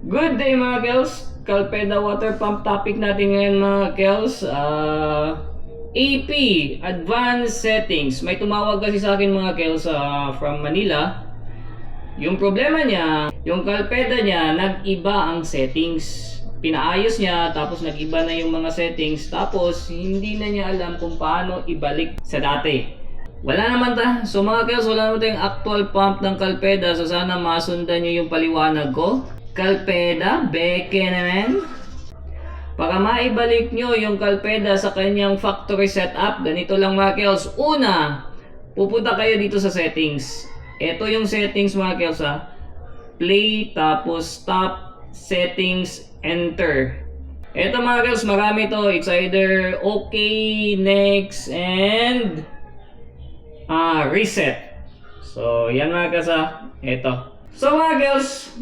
Good day mga Kels! Calpeda water pump topic natin ngayon mga Kels. AP, Advanced Settings. May tumawag kasi sa akin mga Kels from Manila. Yung problema niya, yung Calpeda niya, nag-iba ang settings. Pinaayos niya, tapos nag-iba na yung mga settings. Tapos hindi na niya alam kung paano ibalik sa dati. Wala naman ta. So mga Kels, wala naman tayong actual pump ng Calpeda. So sana masundan nyo yung paliwanag ko. Calpeda, beke naman. Para maibalik nyo yung Calpeda sa kanyang factory setup, ganito lang mga Kels. Una, pupunta kayo dito sa settings. Ito yung settings mga Kels Play, tapos stop, settings, enter. Ito mga Kels, marami to. It's either okay, next, and reset. So, yan mga Kels Ito. So mga Kels,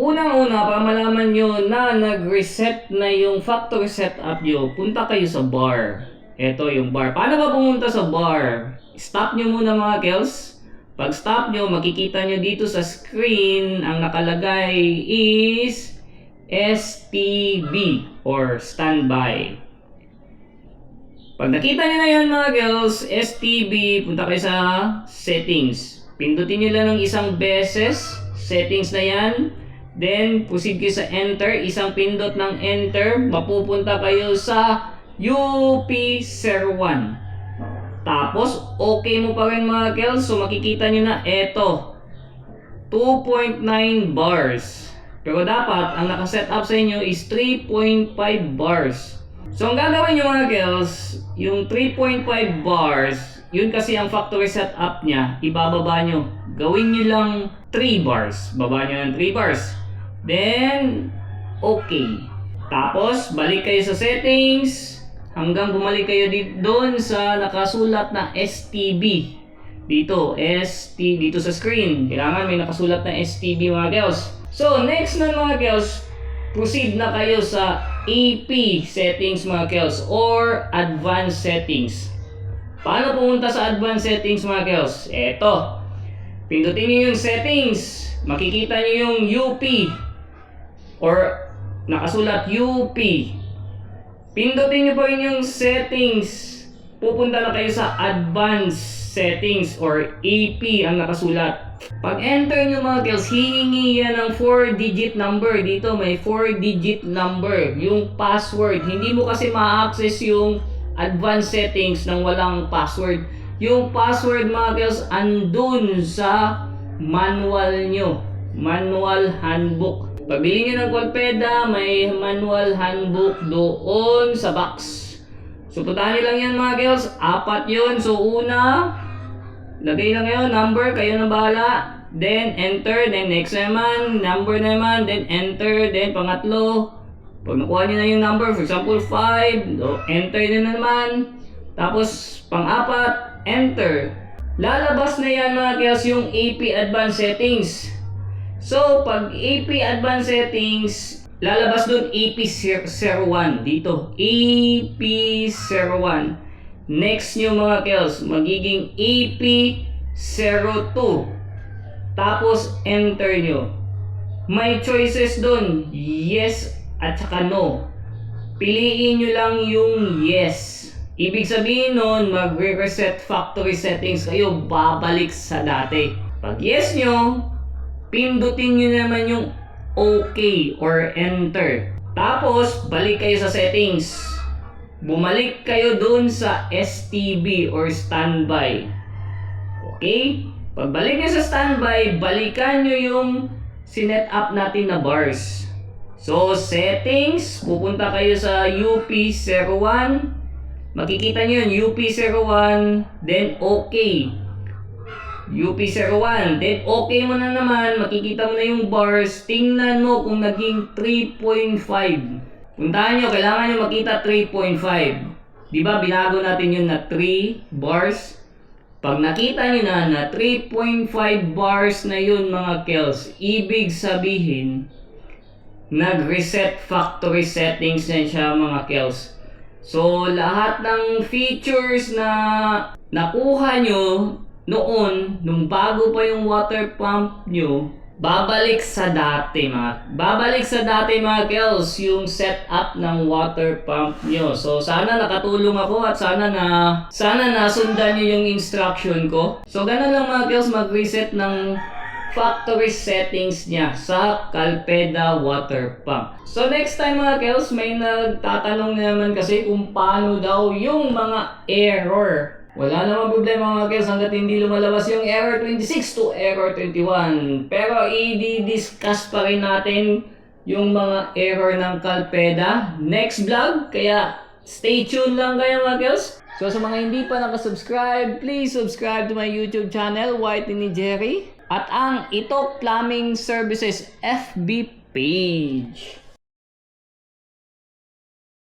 unang-una, para malaman nyo na nag-reset na yung factory setup nyo, punta kayo sa bar. Ito yung bar. Paano ba pumunta sa bar? Stop nyo muna mga Kels. Pag stop nyo, makikita nyo dito sa screen, ang nakalagay is STB or standby. Pag nakita nyo na yan mga Kels, STB, punta kayo sa settings. Pindutin nyo lang ng isang beses, settings na yan. Then, proceed kayo sa enter. Isang pindot ng enter, mapupunta kayo sa UP01. Tapos, okay mo pa rin mga Kels. So, makikita nyo na eto. 2.9 bars. Pero dapat, ang nakaset up sa inyo is 3.5 bars. So, ang gagawin nyo mga Kels, yung 3.5 bars, yun kasi ang factory setup niya, ibababa nyo. Gawin nyo lang 3 bars. Baba nyo ng 3 bars. Then, okay. Tapos, balik kayo sa settings, hanggang bumalik kayo doon sa nakasulat na STB. Dito, dito sa screen. Kailangan may nakasulat na STB mga Kels. So, next na mga Kels, proceed na kayo sa AP settings mga Kels or advanced settings. Paano pumunta sa advanced settings mga Kels? Eto. Pindutin nyo yung settings. Makikita nyo yung UP or nakasulat UP. Pindutin nyo pa rin yung settings. Pupunta na kayo sa advanced settings or AP ang nakasulat. Pag enter nyo mga Kels, hihingi yan ng 4-digit number. Dito may 4-digit number, yung password. Hindi mo kasi ma-access yung advanced settings nang walang password. Yung password mga Kels, andun sa manual nyo. Manual handbook. Pabili nyo ng Calpeda, may manual handbook doon sa box. So puntahan nyo lang yan mga Kels, 4 yun. So una, lagay lang kayo, number, kayo na bahala. Then enter, then next naman, number naman, then enter, then pangatlo. Pag nakuha nyo na yung number, for example 5, enter nyo na naman. Tapos pang-4, enter. Lalabas na yan mga Kels yung AP Advanced Settings. So pag AP Advanced Settings, lalabas dun AP01 dito. AP01. Next nyo mga Kels, magiging AP02. Tapos enter nyo. May choices dun, yes at saka no. Piliin nyo lang yung yes. Ibig sabihin nun, magre-reset factory settings kayo, babalik sa dati. Pag yes nyo, pindutin nyo naman yung okay or enter. Tapos, balik kayo sa settings. Bumalik kayo dun sa STB or standby. Okay? Pagbalik nyo sa standby, balikan nyo yung sinet up natin na bars. So, settings, pupunta kayo sa UP01. Makikita nyo yun, UP01, then okay. UP01, then okay mo na naman, makikita mo na yung bars. Tingnan mo kung naging 3.5. Puntahan nyo, kailangan nyo makita 3.5. Diba, binago natin yun na 3 bars. Pag nakita nyo na 3.5 bars na yun mga Kels, ibig sabihin, nag-reset factory settings na siya mga Kels. So, lahat ng features na nakuha nyo noon, nung bago pa yung water pump nyo, babalik sa dati mga Kels yung setup ng water pump nyo. So sana nakatulong ako at sana nasundan nyo yung instruction ko. So ganun lang mga Kels, mag-reset ng factory settings niya sa Calpeda water pump. So next time mga Kels, may nagtatanong naman kasi kung paano daw yung mga error. Wala namang problema mga Kels hanggat hindi lumalabas yung error 26 to error 21. Pero i-discuss pa rin natin yung mga error ng Calpeda next vlog. Kaya stay tuned lang kayo mga Kels. So sa mga hindi pa nakasubscribe, please subscribe to my YouTube channel, Whitey ni Jerry. At ang Itok Plumbing Services FB page.